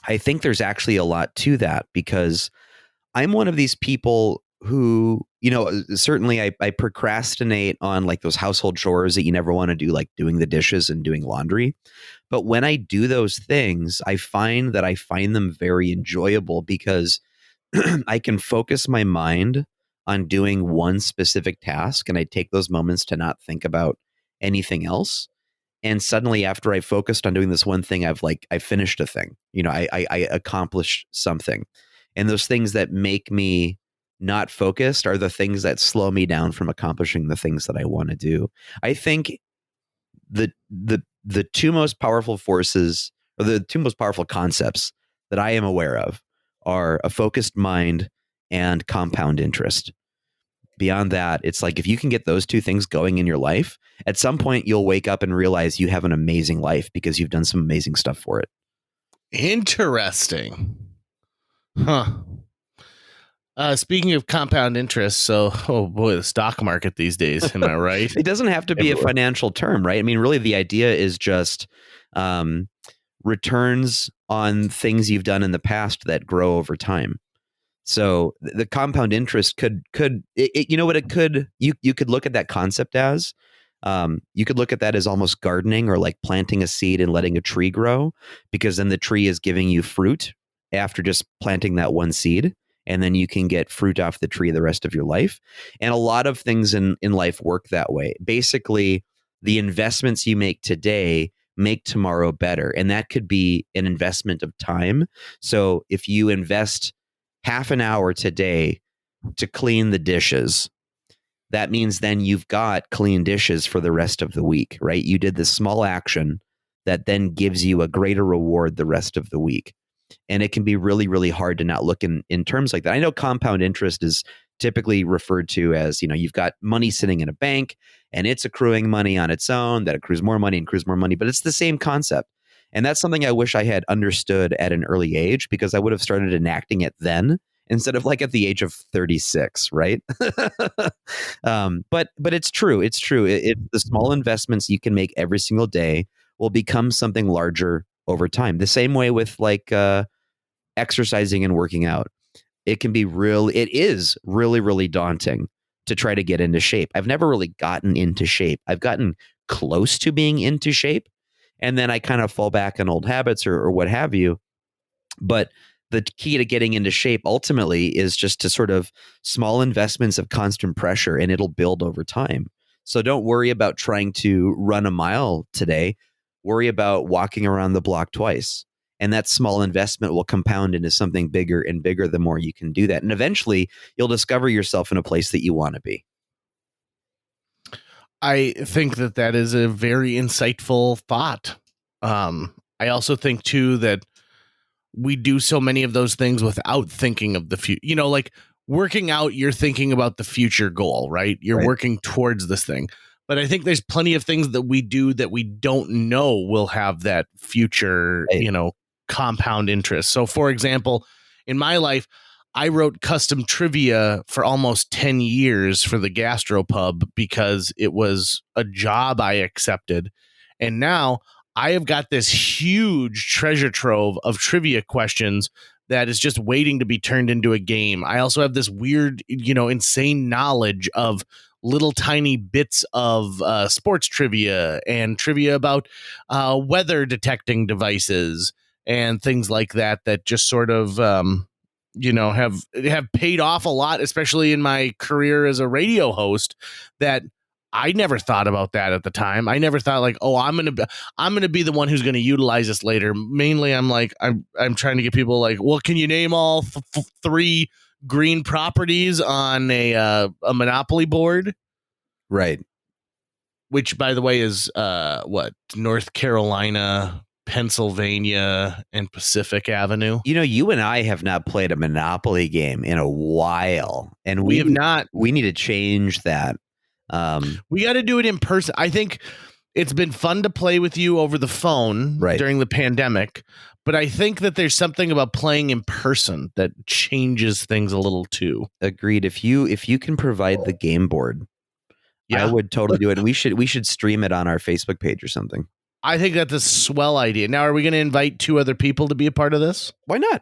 I think there's actually a lot to that, because I'm one of these people who, certainly I procrastinate on like those household chores that you never want to do, like doing the dishes and doing laundry. But when I do those things, I find them very enjoyable because I can focus my mind on doing one specific task, and I take those moments to not think about anything else. And suddenly, after I focused on doing this one thing, I finished a thing. I accomplished something. And those things that make me not focused are the things that slow me down from accomplishing the things that I want to do. I think the two most powerful forces, or the two most powerful concepts that I am aware of, are a focused mind and compound interest. Beyond that, it's like if you can get those two things going in your life, at some point you'll wake up and realize you have an amazing life because you've done some amazing stuff for it. Interesting. Huh. Speaking of compound interest, oh boy, the stock market these days, am I right? It doesn't have to be a financial term, right? I mean, really the idea is just returns on things you've done in the past that grow over time. So the compound interest you could look at that concept as, you could look at that as almost gardening, or like planting a seed and letting a tree grow, because then the tree is giving you fruit after just planting that one seed. And then you can get fruit off the tree the rest of your life. And a lot of things in life work that way. Basically, the investments you make today make tomorrow better. And that could be an investment of time. So if you invest half an hour today to clean the dishes, that means then you've got clean dishes for the rest of the week, right? You did this small action that then gives you a greater reward the rest of the week. And it can be really, really hard to not look in terms like that. I know compound interest is typically referred to as, you've got money sitting in a bank and it's accruing money on its own, that accrues more money and accrues more money, but it's the same concept. And that's something I wish I had understood at an early age, because I would have started enacting it then instead of like at the age of 36, right? But it's true. It's true. The small investments you can make every single day will become something larger over time. The same way with like exercising and working out. It is really, really daunting to try to get into shape. I've never really gotten into shape. I've gotten close to being into shape, and then I kind of fall back on old habits or what have you. But the key to getting into shape ultimately is just to sort of small investments of constant pressure, and it'll build over time. So don't worry about trying to run a mile today. worry about walking around the block twice. And that small investment will compound into something bigger and bigger the more you can do that. And eventually you'll discover yourself in a place that you want to be. I think that is a very insightful thought. I also think too that we do so many of those things without thinking of the future. Like working out, you're thinking about the future goal, right? You're Right. working towards this thing. But I think there's plenty of things that we do that we don't know will have that future, Right. compound interest. So, for example, in my life, I wrote custom trivia for almost 10 years for the gastropub because it was a job I accepted. And now I have got this huge treasure trove of trivia questions that is just waiting to be turned into a game. I also have this weird, insane knowledge of little tiny bits of sports trivia and trivia about weather detecting devices and things like that just sort of have paid off a lot, especially in my career as a radio host, that I never thought about that at the time. I never thought like, oh, I'm gonna be the one who's gonna utilize this later. Mainly, I'm trying to get people like, well, can you name all three green properties on a Monopoly board? Right. Which, by the way, is North Carolina, Pennsylvania, and Pacific Avenue. You and I have not played a Monopoly game in a while, and We have not. We need to change that. We got to do it in person. I think it's been fun to play with you over the phone during the pandemic, but I think that there's something about playing in person that changes things a little too. Agreed. If you can provide the game board, I would totally do it. And we should stream it on our Facebook page or something. I think that's a swell idea. Now, are we going to invite 2 other people to be a part of this? Why not?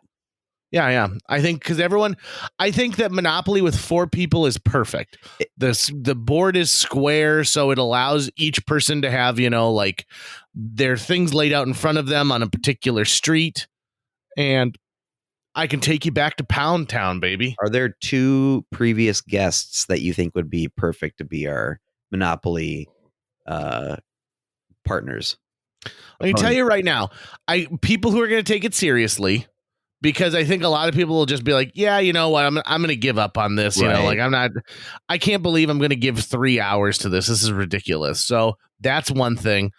Yeah. I think I think that Monopoly with 4 people is perfect. The board is square, so it allows each person to have, like their things laid out in front of them on a particular street. And I can take you back to Pound Town, baby. Are there 2 previous guests that you think would be perfect to be our Monopoly partners? Let me tell you right now, people who are going to take it seriously, because I think a lot of people will just be like, yeah, you know what? I'm going to give up on this. Right. I can't believe I'm going to give 3 hours to this. This is ridiculous. So that's one thing.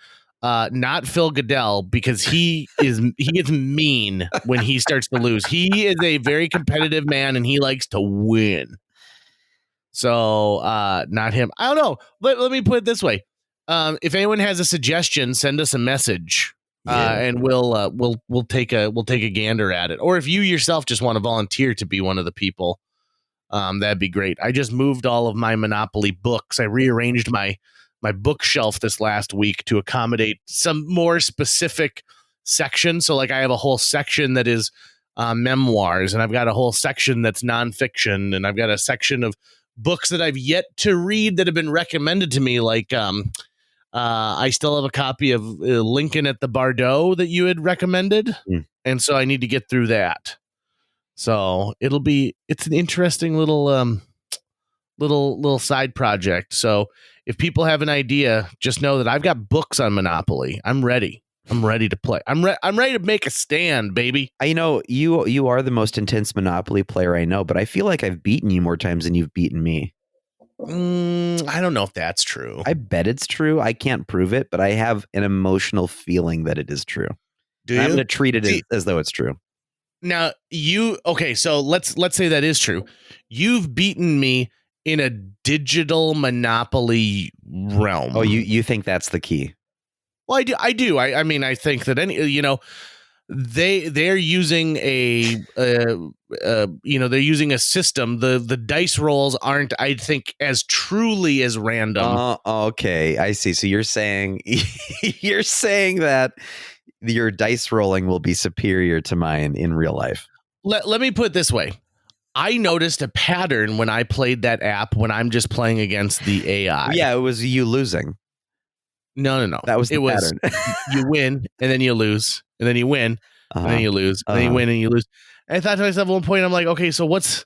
Not Phil Goodell, because he gets mean when he starts to lose. He is a very competitive man and he likes to win. So not him. I don't know. Let me put it this way. If anyone has a suggestion, send us a message. And we'll take a gander at it. Or if you yourself just want to volunteer to be one of the people, that'd be great. I just moved all of my Monopoly books. I rearranged my bookshelf this last week to accommodate some more specific sections. So like I have a whole section that is memoirs, and I've got a whole section that's nonfiction, and I've got a section of books that I've yet to read that have been recommended to me, like I still have a copy of Lincoln at the Bardot that you had recommended. And so I need to get through that. So it's an interesting little side project. So if people have an idea, just know that I've got books on Monopoly. I'm ready. I'm ready to play. I'm ready to make a stand, baby. You are the most intense Monopoly player I know, but I feel like I've beaten you more times than you've beaten me. I don't know if that's true. I bet it's true. I can't prove it, but I have an emotional feeling that it is true. Do you? I'm going to treat it as though it's true. Now so let's say that is true. You've beaten me in a digital Monopoly realm. Oh, you think that's the key? Well, I do. I mean, I think that they're using they're using a system. The dice rolls aren't, I think, as truly as random. Okay, I see. So you're saying that your dice rolling will be superior to mine in real life. Let me put it this way. I noticed a pattern when I played that app when I'm just playing against the AI. Yeah, it was you losing. No. That was the pattern. You win and then you lose, and then you win and then you lose, and then you win and you lose. And I thought to myself at one point, I'm like, okay, so what's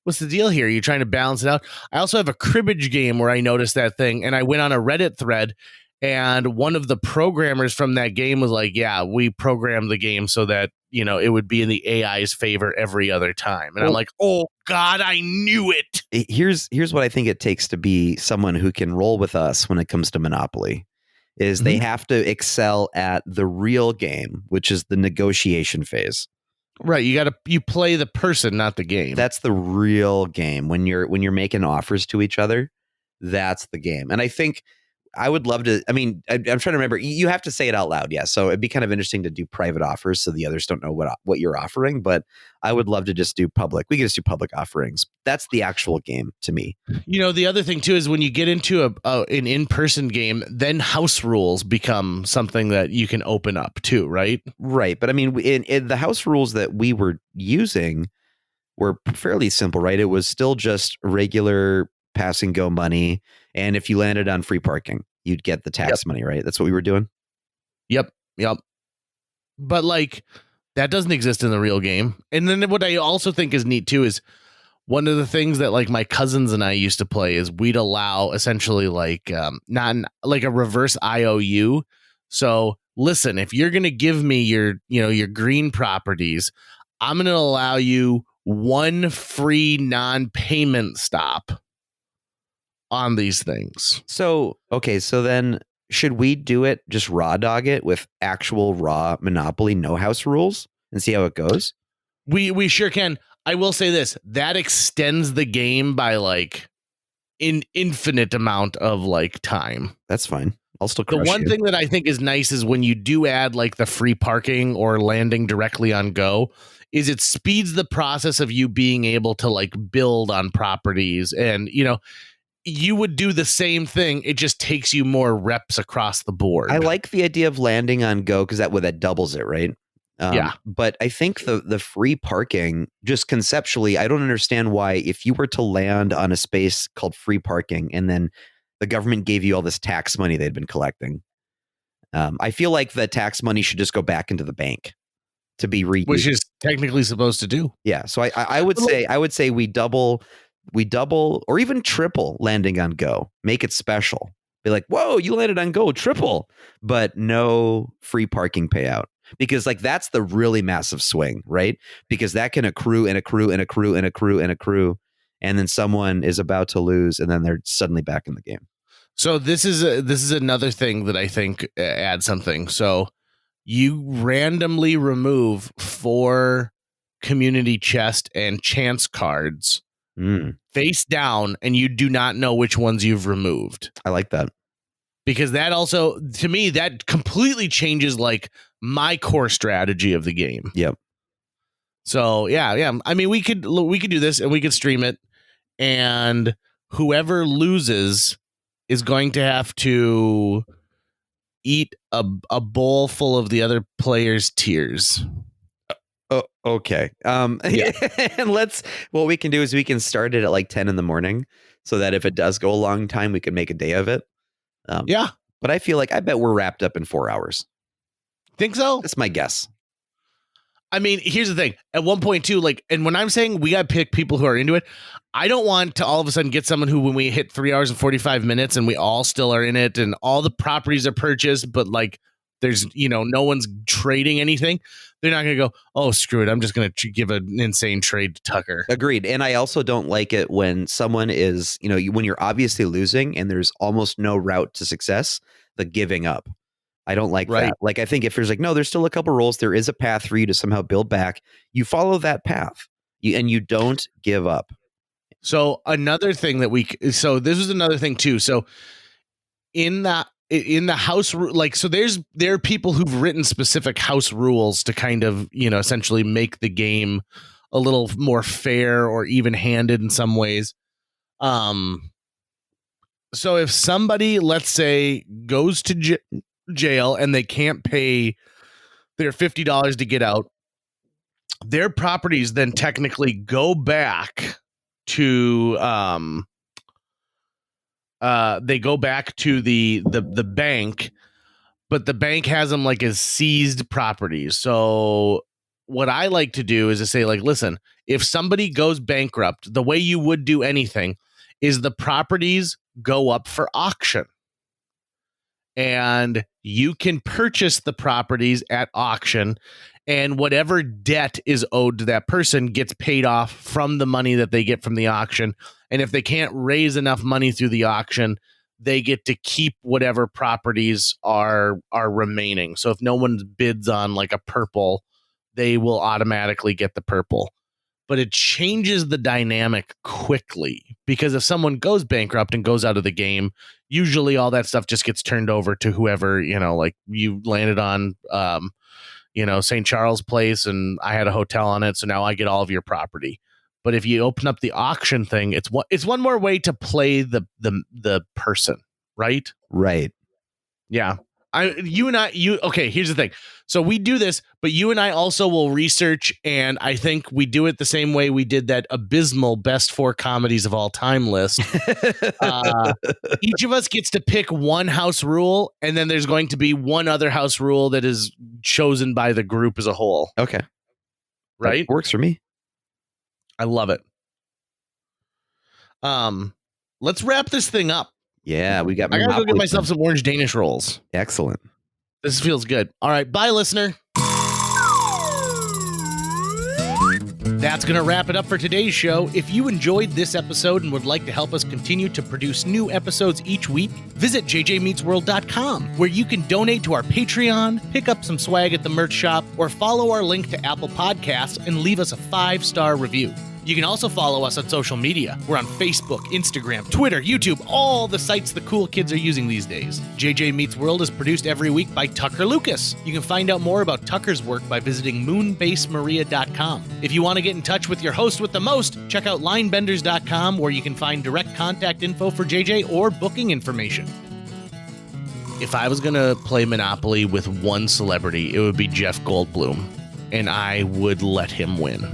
the deal here? You're trying to balance it out. I also have a cribbage game where I noticed that thing, and I went on a Reddit thread, And one of the programmers from that game was like, yeah, we programmed the game so that, it would be in the AI's favor every other time. And I'm like, oh God, I knew it. Here's what I think it takes to be someone who can roll with us when it comes to Monopoly is they have to excel at the real game, which is the negotiation phase. Right. You play the person, not the game. That's the real game. When you're making offers to each other, that's the game. And I think I would love to. I mean, I'm trying to remember. You have to say it out loud. Yeah. So it'd be kind of interesting to do private offers so the others don't know what you're offering. But I would love to just do public. We could just do public offerings. That's the actual game to me. The other thing too is when you get into an in-person game, then house rules become something that you can open up too, right? Right. But I mean, in the house rules that we were using were fairly simple, right? It was still just regular pass and go money. And if you landed on free parking, you'd get the tax money, right? That's what we were doing. Yep. But like that doesn't exist in the real game. And then what I also think is neat too is one of the things that like my cousins and I used to play is we'd allow essentially like not like a reverse IOU. So listen, if you're going to give me your green properties, I'm going to allow you one free non-payment stop on these things. So, okay. So then should we do it, just raw dog it with actual raw Monopoly, no house rules and see how it goes? We sure can. I will say this, that extends the game by like an infinite amount of like time. That's fine. I'll still crush The one thing that I think is nice is when you do add like the free parking or landing directly on Go, is it speeds the process of you being able to like build on properties. And, you would do the same thing. It just takes you more reps across the board. I like the idea of landing on Go because that doubles it, right? Yeah. But I think the free parking, just conceptually, I don't understand why if you were to land on a space called free parking and then the government gave you all this tax money they'd been collecting. I feel like the tax money should just go back into the bank to be reused. Which is technically supposed to do. Yeah. So I would say we double or even triple landing on Go. Make it special. Be like, whoa, you landed on Go, triple, but no free parking payout. Because like that's the really massive swing, right? Because that can accrue and accrue and accrue and accrue and accrue. And then someone is about to lose and then they're suddenly back in the game. So this is another thing that I think adds something. So you randomly remove 4 community chest and chance cards face down, and you do not know which ones you've removed. I like that. Because that also, to me, that completely changes like my core strategy of the game. Yep. So yeah. I mean, we could do this and we could stream it, and whoever loses is going to have to eat a bowl full of the other player's tears. Oh, okay. Yeah. And what we can do is we can start it at like 10 in the morning so that if it does go a long time, we can make a day of it. Yeah. But I bet we're wrapped up in 4 hours. Think so? That's my guess. I mean, here's the thing. At one point too, like, and when I'm saying we got to pick people who are into it, I don't want to all of a sudden get someone who, when we hit 3 hours and 45 minutes and we all still are in it and all the properties are purchased, but like there's, no one's trading anything. They're not going to go, oh, screw it. I'm just going to give an insane trade to Tucker. Agreed. And I also don't like it when someone is, when you're obviously losing and there's almost no route to success, the giving up. I don't like that. Like, I think if there's like, no, there's still a couple rolls, there is a path for you to somehow build back. You follow that path and you don't give up. So another thing this was another thing too. So in the house, like, so there are people who've written specific house rules to kind of, essentially make the game a little more fair or even handed in some ways. So if somebody, let's say, goes to jail and they can't pay their $50 to get out, their properties then technically go back to they go back to the bank, but the bank has them like as seized properties. So what I like to do is to say, like, listen, if somebody goes bankrupt, the way you would do anything is the properties go up for auction. and you can purchase the properties at auction, and whatever debt is owed to that person gets paid off from the money that they get from the auction. And if they can't raise enough money through the auction, they get to keep whatever properties are remaining. So if no one bids on like a purple, they will automatically get the purple. But it changes the dynamic quickly, because if someone goes bankrupt and goes out of the game, usually all that stuff just gets turned over to whoever, like you landed on, St. Charles Place, and I had a hotel on it, so now I get all of your property. But if you open up the auction thing, it's one more way to play the person, right? Right. Yeah. Okay, here's the thing. So we do this, but you and I also will research, and I think we do it the same way we did that abysmal best 4 comedies of all time list. Each of us gets to pick one house rule, and then there's going to be one other house rule that is chosen by the group as a whole. Okay. Right? That works for me. I love it. Let's wrap this thing up. Yeah, we got. I gotta go get myself some orange Danish rolls. Excellent. This feels good. All right, bye, listener. That's going to wrap it up for today's show. If you enjoyed this episode and would like to help us continue to produce new episodes each week, visit jjmeetsworld.com, where you can donate to our Patreon, pick up some swag at the merch shop, or follow our link to Apple Podcasts and leave us a 5-star review. You can also follow us on social media. We're on Facebook, Instagram, Twitter, YouTube, all the sites the cool kids are using these days. JJ Meets World is produced every week by Tucker Lucas. You can find out more about Tucker's work by visiting moonbasemaria.com. If you want to get in touch with your host with the most, check out linebenders.com, where you can find direct contact info for JJ or booking information. If I was going to play Monopoly with one celebrity, it would be Jeff Goldblum, and I would let him win.